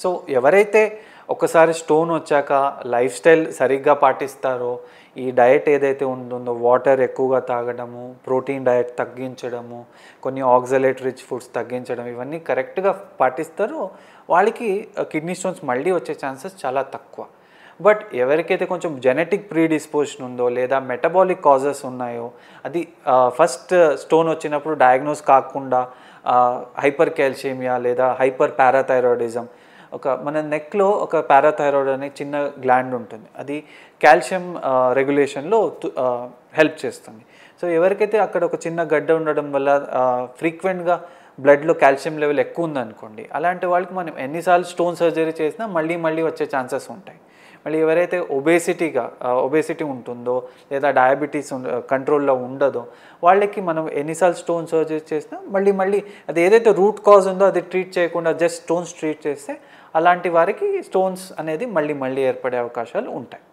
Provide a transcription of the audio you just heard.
So ఎవరైతే ఒకసారి stone వచ్చాక లైఫ్ స్టైల్ సరిగ్గా పాటిస్తారో, ఈ డయట్ ఏదైతే ఉంటుందో వాటర్ ఎక్కువగా తాగడము, ప్రోటీన్ డయట్ తగ్గించడము, కొన్ని ఆక్సలేట్ రిచ్ ఫుడ్స్ తగ్గించడం, ఇవన్నీ కరెక్ట్గా పాటిస్తారో వాళ్ళకి కిడ్నీ స్టోన్స్ మళ్ళీ వచ్చే ఛాన్సెస్ చాలా తక్కువ. బట్ ఎవరికైతే కొంచెం జెనెటిక్ ప్రీడిస్పోజిషన్ ఉందో లేదా మెటబాలిక్ కాజెస్ ఉన్నాయో, అది ఫస్ట్ స్టోన్ వచ్చినప్పుడు డయాగ్నోస్ కాకుండా హైపర్ క్యాల్షియమియా లేదా హైపర్ పారాథైరాయిడిజం, మన నెక్లో ఒక పారాథైరాయిడ్ అనే చిన్న గ్లాండ్ ఉంటుంది, అది కాల్షియం రెగ్యులేషన్లో హెల్ప్ చేస్తుంది. సో ఎవరికైతే అక్కడ ఒక చిన్న గడ్డ ఉండడం వల్ల ఫ్రీక్వెంట్గా బ్లడ్లో కాల్షియం లెవెల్ ఎక్కువ ఉందనుకోండి, అలాంటి వాళ్ళకి మనం ఎన్నిసార్లు స్టోన్ సర్జరీ చేసినా మళ్ళీ వచ్చే ఛాన్సెస్ ఉంటాయి. మళ్ళీ ఎవరైతే ఒబేసిటీ ఉంటుందో లేదా డయాబెటీస్ కంట్రోల్లో ఉండదో వాళ్ళకి మనం ఎన్నిసార్లు స్టోన్ సర్జరీ చేసినా మళ్ళీ అది ఏదైతే రూట్ కాజ్ ఉందో అది ట్రీట్ చేయకుండా జస్ట్ స్టోన్స్ ట్రీట్ చేస్తే అలాంటి వారికి స్టోన్స్ అనేది మళ్ళీ ఏర్పడే అవకాశాలు ఉంటాయి.